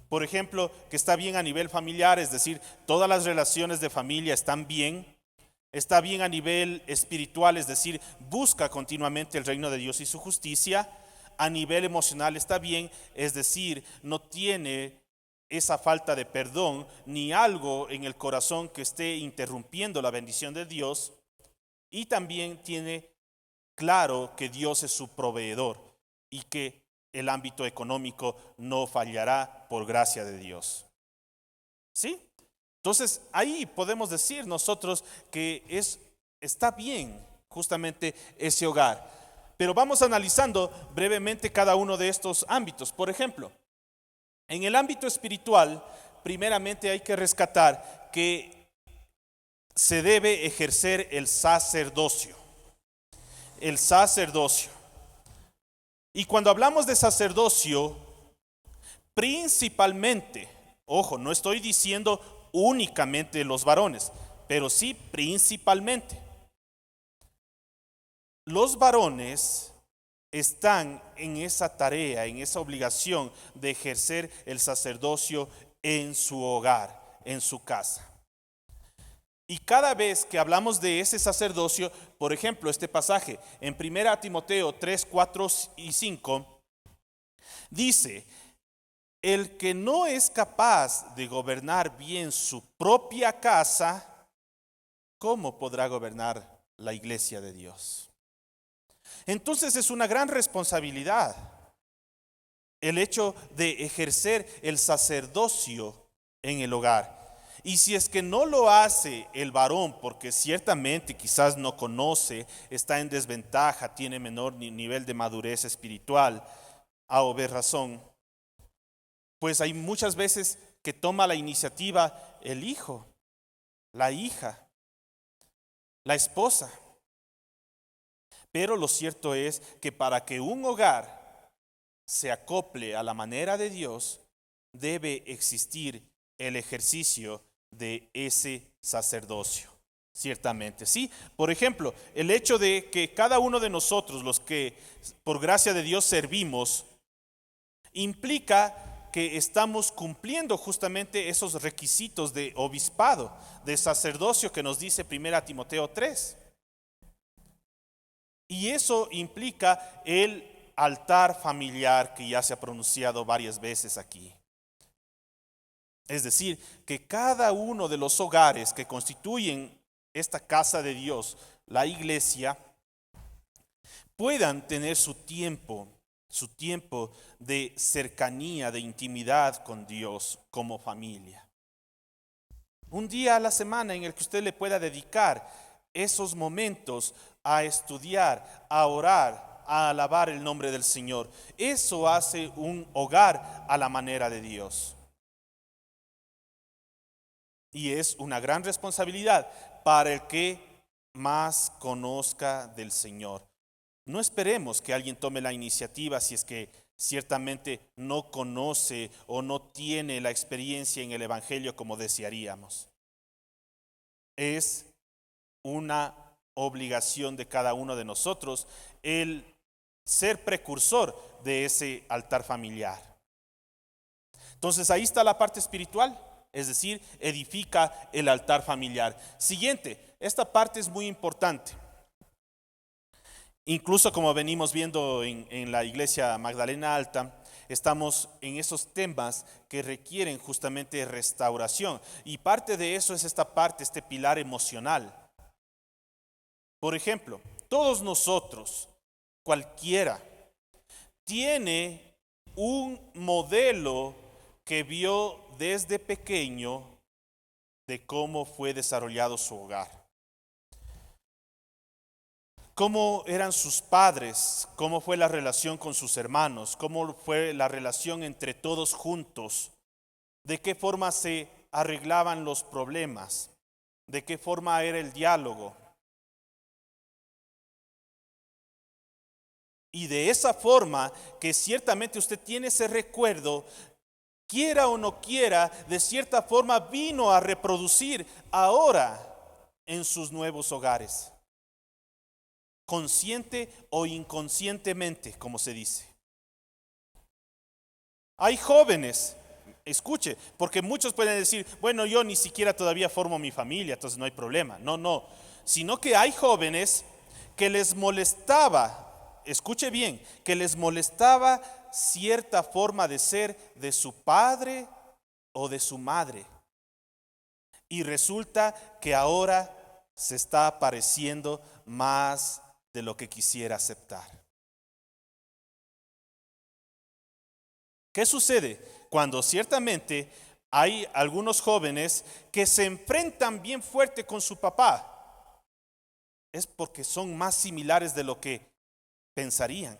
Por ejemplo, que está bien a nivel familiar, es decir, todas las relaciones de familia están bien. Está bien a nivel espiritual, es decir, busca continuamente el reino de Dios y su justicia. A nivel emocional está bien, es decir, no tiene esa falta de perdón ni algo en el corazón que esté interrumpiendo la bendición de Dios. Y también tiene claro que Dios es su proveedor y que el ámbito económico no fallará por gracia de Dios. ¿Sí? Entonces ahí podemos decir nosotros que está bien justamente ese hogar. Pero vamos analizando brevemente cada uno de estos ámbitos. Por ejemplo, en el ámbito espiritual, primeramente hay que rescatar que se debe ejercer el sacerdocio. El sacerdocio. Y cuando hablamos de sacerdocio, principalmente, ojo, no estoy diciendo únicamente los varones, pero sí principalmente. Los varones están en esa tarea, en esa obligación de ejercer el sacerdocio en su hogar, en su casa. Y cada vez que hablamos de ese sacerdocio, por ejemplo, este pasaje en 1 Timoteo 3, 4 y 5, dice: el que no es capaz de gobernar bien su propia casa, ¿cómo podrá gobernar la iglesia de Dios? Entonces es una gran responsabilidad el hecho de ejercer el sacerdocio en el hogar. Y si es que no lo hace el varón, porque ciertamente quizás no conoce, está en desventaja, tiene menor nivel de madurez espiritual, a o B razón, pues hay muchas veces que toma la iniciativa el hijo, la hija, la esposa. Pero lo cierto es que para que un hogar se acople a la manera de Dios, debe existir el ejercicio de ese sacerdocio. Ciertamente, sí. Por ejemplo, el hecho de que cada uno de nosotros, los que por gracia de Dios servimos, implica que estamos cumpliendo justamente esos requisitos de obispado, de sacerdocio que nos dice 1 Timoteo 3. Y eso implica el altar familiar que ya se ha pronunciado varias veces aquí. Es decir, que cada uno de los hogares que constituyen esta casa de Dios, la iglesia, puedan tener su tiempo de cercanía, de intimidad con Dios como familia. Un día a la semana en el que usted le pueda dedicar esos momentos a estudiar, a orar, a alabar el nombre del Señor. Eso hace un hogar a la manera de Dios. Y es una gran responsabilidad para el que más conozca del Señor. No esperemos que alguien tome la iniciativa si es que ciertamente no conoce o no tiene la experiencia en el Evangelio como desearíamos. Es una obligación de cada uno de nosotros el ser precursor de ese altar familiar. Entonces ahí está la parte espiritual, es decir, edifica el altar familiar. Siguiente, esta parte es muy importante. Incluso como venimos viendo en la iglesia Magdalena Alta, estamos en esos temas que requieren justamente restauración. Y parte de eso es esta parte, este pilar emocional. Por ejemplo, todos nosotros, cualquiera, tiene un modelo que vio desde pequeño de cómo fue desarrollado su hogar. Cómo eran sus padres, cómo fue la relación con sus hermanos, cómo fue la relación entre todos juntos, de qué forma se arreglaban los problemas, de qué forma era el diálogo. Y de esa forma que ciertamente usted tiene ese recuerdo, quiera o no quiera, de cierta forma vino a reproducir ahora en sus nuevos hogares. Consciente o inconscientemente, como se dice. Hay jóvenes, escuche, porque muchos pueden decir, bueno, yo ni siquiera todavía formo mi familia, entonces no hay problema. No, sino que hay jóvenes que les molestaba, escuche bien, que les molestaba cierta forma de ser de su padre o de su madre. Y resulta que ahora se está apareciendo más de lo que quisiera aceptar. ¿Qué sucede? Cuando ciertamente hay algunos jóvenes que se enfrentan bien fuerte con su papá, es porque son más similares de lo que pensarían,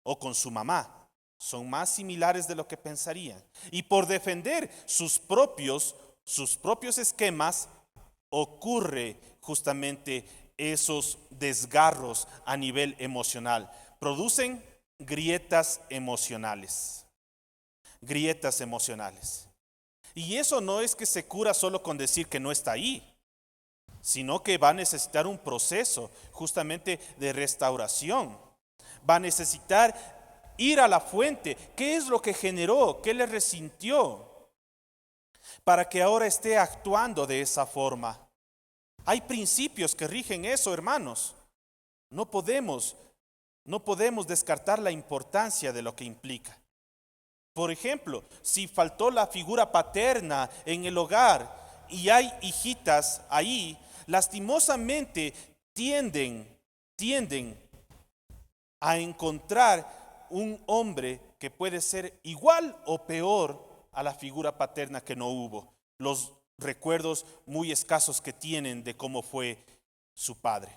o con su mamá, son más similares de lo que pensarían. Y por defender sus propios esquemas, ocurre justamente esos desgarros a nivel emocional. Producen grietas emocionales. Grietas emocionales. Y eso no es que se cura solo con decir que no está ahí, sino que va a necesitar un proceso justamente de restauración. va a necesitar ir a la fuente. ¿Qué es lo que generó? ¿Qué le resintió? Para que ahora esté actuando de esa forma. Hay principios que rigen eso, hermanos. No podemos descartar la importancia de lo que implica. Por ejemplo, si faltó la figura paterna en el hogar y hay hijitas ahí, lastimosamente tienden a encontrar un hombre que puede ser igual o peor a la figura paterna que no hubo. Los recuerdos muy escasos que tienen de cómo fue su padre.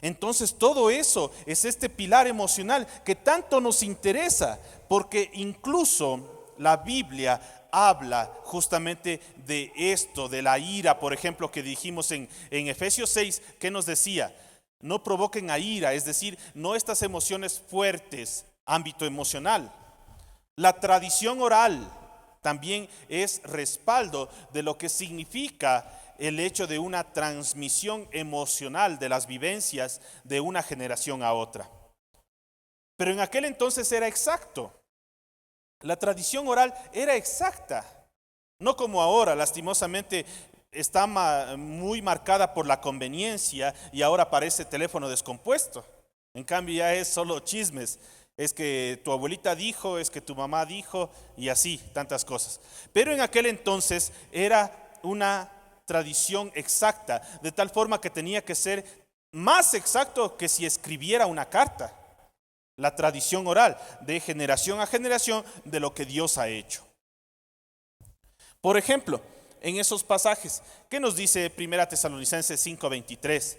Entonces todo eso es este pilar emocional que tanto nos interesa, porque incluso la Biblia habla justamente de esto, de la ira, por ejemplo, que dijimos en Efesios 6, que nos decía, no provoquen a ira, es decir, no estas emociones fuertes, ámbito emocional. La tradición oral también es respaldo de lo que significa el hecho de una transmisión emocional de las vivencias de una generación a otra. Pero en aquel entonces era exacto. La tradición oral era exacta. No como ahora, lastimosamente está muy marcada por la conveniencia y ahora parece teléfono descompuesto. En cambio ya es solo chismes. Es que tu abuelita dijo, es que tu mamá dijo y así, tantas cosas. Pero en aquel entonces era una tradición exacta, de tal forma que tenía que ser más exacto que si escribiera una carta. La tradición oral, de generación a generación, de lo que Dios ha hecho. Por ejemplo, en esos pasajes, ¿qué nos dice 1 Tesalonicenses 5:23?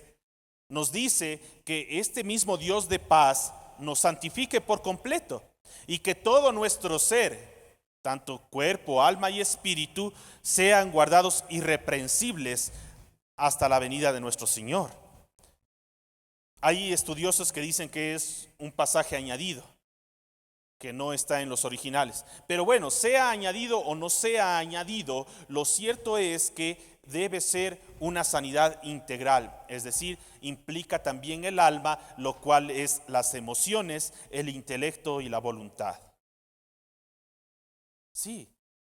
Nos dice que este mismo Dios de paz nos santifique por completo y que todo nuestro ser, tanto cuerpo, alma y espíritu, sean guardados irreprensibles hasta la venida de nuestro Señor. Hay estudiosos que dicen que es un pasaje añadido, que no está en los originales. Pero bueno, sea añadido o no sea añadido, lo cierto es que debe ser una sanidad integral, es decir, implica también el alma, lo cual es las emociones, el intelecto y la voluntad. Sí,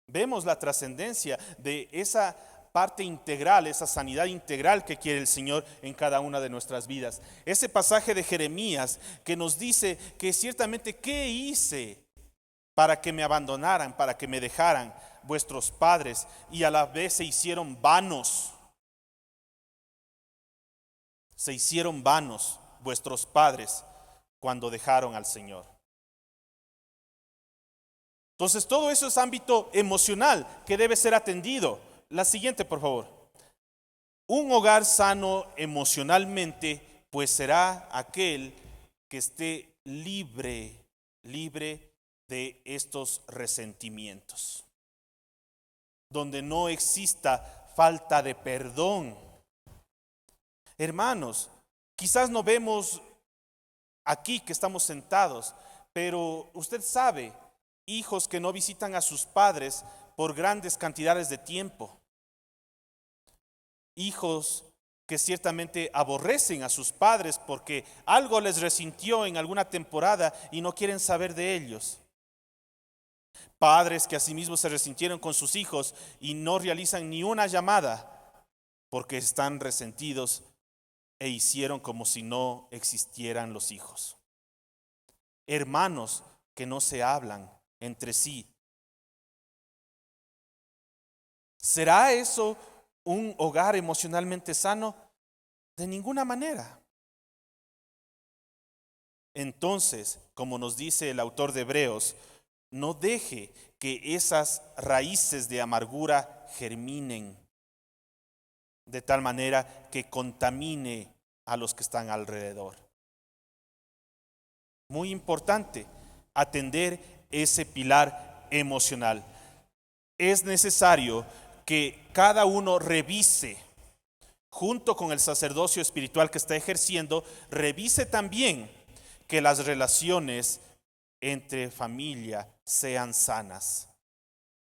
vemos la trascendencia de esa parte integral, esa sanidad integral que quiere el Señor en cada una de nuestras vidas. Ese pasaje de Jeremías que nos dice que ciertamente, ¿qué hice para que me abandonaran, para que me dejaran vuestros padres y a la vez se hicieron vanos? Se hicieron vanos vuestros padres cuando dejaron al Señor. Entonces todo eso es ámbito emocional que debe ser atendido. La siguiente, por favor. Un hogar sano emocionalmente, pues será aquel que esté libre de estos resentimientos. Donde no exista falta de perdón. Hermanos, quizás no vemos aquí que estamos sentados, pero usted sabe, hijos que no visitan a sus padres por grandes cantidades de tiempo. Hijos que ciertamente aborrecen a sus padres porque algo les resintió en alguna temporada y no quieren saber de ellos. Padres que asimismo se resintieron con sus hijos y no realizan ni una llamada porque están resentidos e hicieron como si no existieran los hijos. Hermanos que no se hablan entre sí. ¿Será eso un hogar emocionalmente sano? De ninguna manera. Entonces, como nos dice el autor de Hebreos, no deje que esas raíces de amargura germinen de tal manera que contamine a los que están alrededor. Muy importante atender ese pilar emocional. Es necesario que cada uno revise, junto con el sacerdocio espiritual que está ejerciendo, revise también que las relaciones entre familia sean sanas,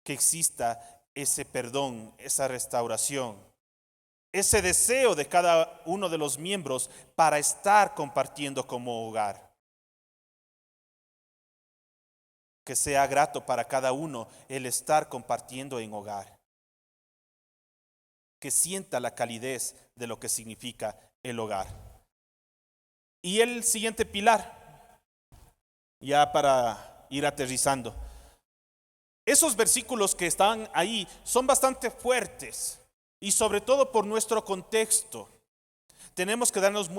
que exista ese perdón, esa restauración. ese deseo de cada uno de los miembros para estar compartiendo como hogar. Que sea grato para cada uno el estar compartiendo en hogar. Que sienta la calidez de lo que significa el hogar. Y el siguiente pilar, ya para ir aterrizando. Esos versículos que están ahí son bastante fuertes y sobre todo por nuestro contexto. Tenemos que darnos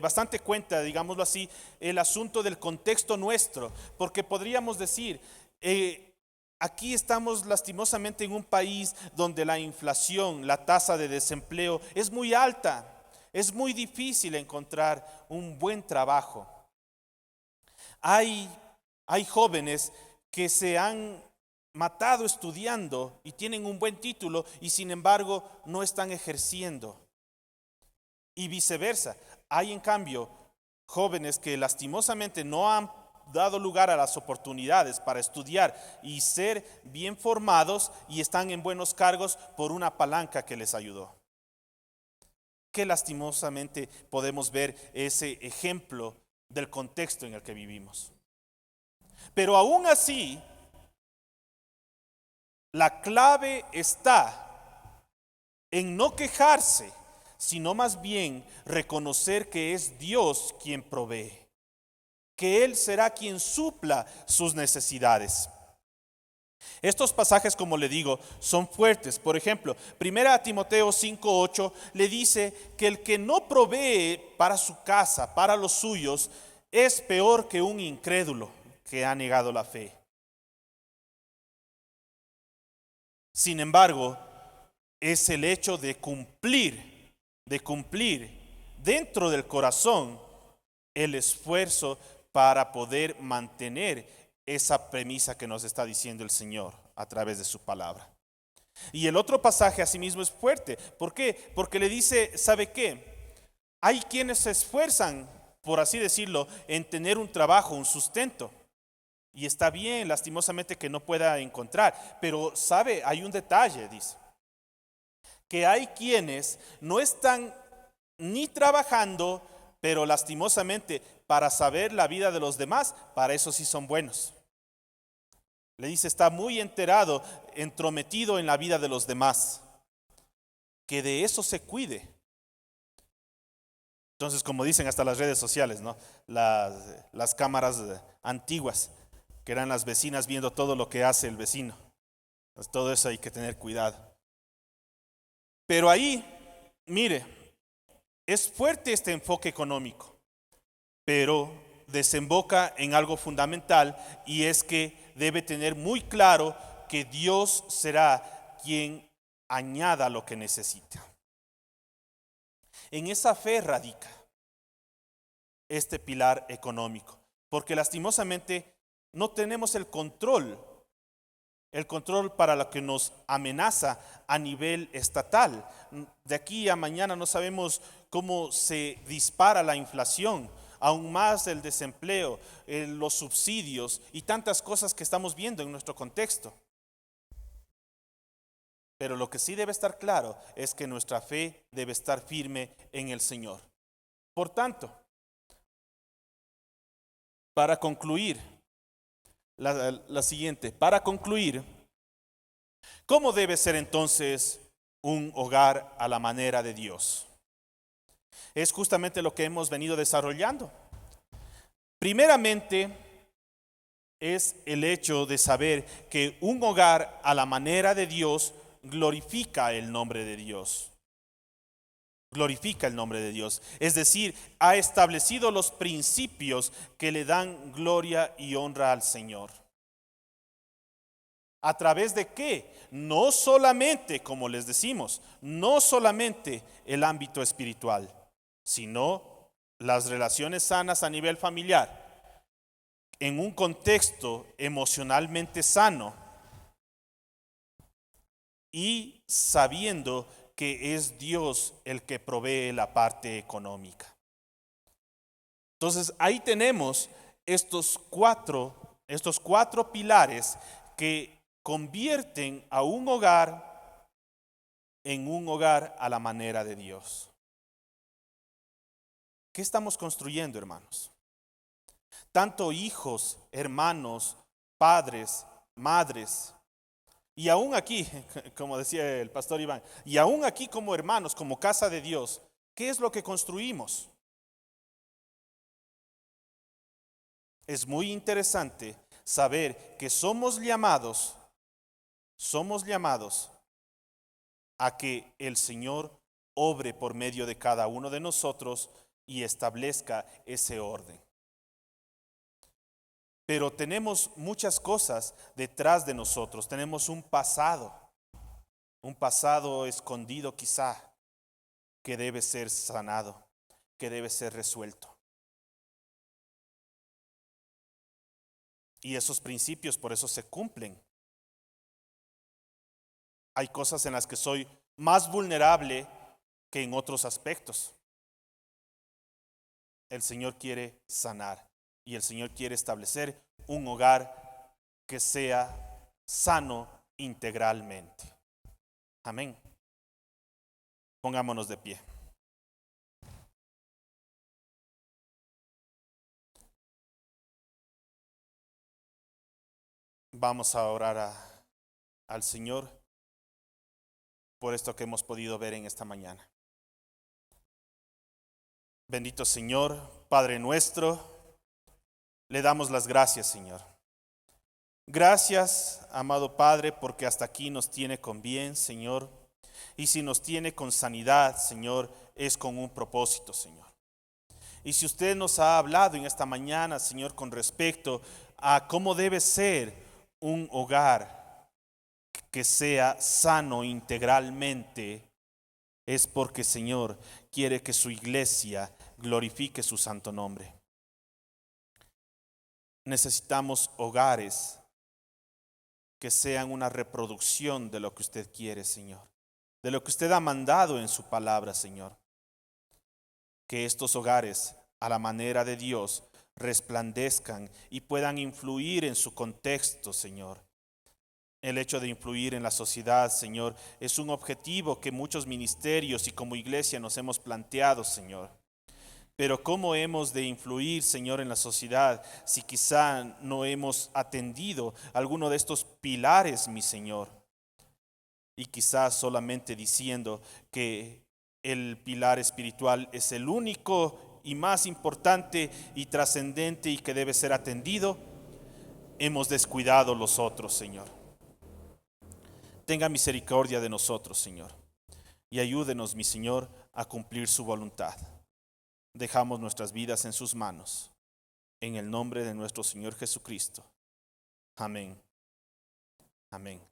bastante cuenta, digámoslo así, el asunto del contexto nuestro, porque podríamos decir, aquí estamos lastimosamente en un país donde la inflación, la tasa de desempleo es muy alta, es muy difícil encontrar un buen trabajo. Hay jóvenes que se han matado estudiando y tienen un buen título y sin embargo no están ejerciendo. Y viceversa, hay en cambio jóvenes que lastimosamente no han dado lugar a las oportunidades para estudiar y ser bien formados y están en buenos cargos por una palanca que les ayudó. Qué lastimosamente podemos ver ese ejemplo del contexto en el que vivimos. Pero aún así, la clave está en no quejarse, sino más bien reconocer que es Dios quien provee, que Él será quien supla sus necesidades. Estos pasajes, como le digo, son fuertes. Por ejemplo, 1 Timoteo 5:8 le dice que el que no provee para su casa, para los suyos, es peor que un incrédulo que ha negado la fe. Sin embargo, es el hecho de cumplir dentro del corazón el esfuerzo para poder mantener esa premisa que nos está diciendo el Señor a través de su palabra. Y el otro pasaje asimismo es fuerte. ¿Por qué? Porque le dice, ¿sabe qué? Hay quienes se esfuerzan, por así decirlo, en tener un trabajo, un sustento. Y está bien, lastimosamente, que no pueda encontrar. Pero, ¿sabe? Hay un detalle, dice. Que hay quienes no están ni trabajando, pero lastimosamente, para saber la vida de los demás, para eso sí son buenos. Le dice, está muy enterado, entrometido en la vida de los demás. Que de eso se cuide. Entonces, como dicen hasta las redes sociales, ¿no? Las cámaras antiguas, que eran las vecinas viendo todo lo que hace el vecino. Pues todo eso hay que tener cuidado. Pero ahí, mire, es fuerte este enfoque económico, pero desemboca en algo fundamental, y es que debe tener muy claro que Dios será quien añada lo que necesita. En esa fe radica este pilar económico, porque lastimosamente no tenemos el control para lo que nos amenaza a nivel estatal. De aquí a mañana no sabemos cómo se dispara la inflación, aún más el desempleo, los subsidios y tantas cosas que estamos viendo en nuestro contexto. Pero lo que sí debe estar claro es que nuestra fe debe estar firme en el Señor. Por tanto, para concluir, la siguiente, para concluir, ¿cómo debe ser entonces un hogar a la manera de Dios? Es justamente lo que hemos venido desarrollando. Primeramente, es el hecho de saber que un hogar a la manera de Dios glorifica el nombre de Dios. Glorifica el nombre de Dios. Es decir, ha establecido los principios que le dan gloria y honra al Señor. ¿A través de qué? No solamente, como les decimos, no solamente el ámbito espiritual, sino las relaciones sanas a nivel familiar, en un contexto emocionalmente sano y sabiendo que es Dios el que provee la parte económica. Entonces ahí tenemos estos cuatro pilares que convierten a un hogar en un hogar a la manera de Dios. ¿Qué estamos construyendo, hermanos? Tanto hijos, hermanos, padres, madres, y aún aquí, como decía el pastor Iván, y aún aquí como hermanos, como casa de Dios, ¿qué es lo que construimos? Es muy interesante saber que somos llamados a que el Señor obre por medio de cada uno de nosotros y establezca ese orden. Pero tenemos muchas cosas detrás de nosotros. Tenemos un pasado escondido quizá, que debe ser sanado, que debe ser resuelto. Y esos principios por eso se cumplen. Hay cosas en las que soy más vulnerable que en otros aspectos. El Señor quiere sanar y el Señor quiere establecer un hogar que sea sano integralmente. Amén. Pongámonos de pie. Vamos a orar al Señor por esto que hemos podido ver en esta mañana. Bendito Señor, Padre nuestro, le damos las gracias, Señor. Gracias, amado Padre, porque hasta aquí nos tiene con bien, Señor. Y si nos tiene con sanidad, Señor, es con un propósito, Señor. Y si usted nos ha hablado en esta mañana, Señor, con respecto a cómo debe ser un hogar que sea sano integralmente, es porque, Señor, quiere que su iglesia glorifique su santo nombre. Necesitamos hogares que sean una reproducción de lo que usted quiere, Señor, de lo que usted ha mandado en su palabra, Señor. Que estos hogares, a la manera de Dios, resplandezcan y puedan influir en su contexto, Señor. El hecho de influir en la sociedad, Señor, es un objetivo que muchos ministerios y como iglesia nos hemos planteado, Señor. Pero ¿cómo hemos de influir, Señor, en la sociedad si quizá no hemos atendido alguno de estos pilares, mi Señor? Y quizás solamente diciendo que el pilar espiritual es el único y más importante y trascendente y que debe ser atendido, hemos descuidado los otros, Señor. Tenga misericordia de nosotros, Señor, y ayúdenos, mi Señor, a cumplir su voluntad. Dejamos nuestras vidas en sus manos, en el nombre de nuestro Señor Jesucristo. Amén. Amén.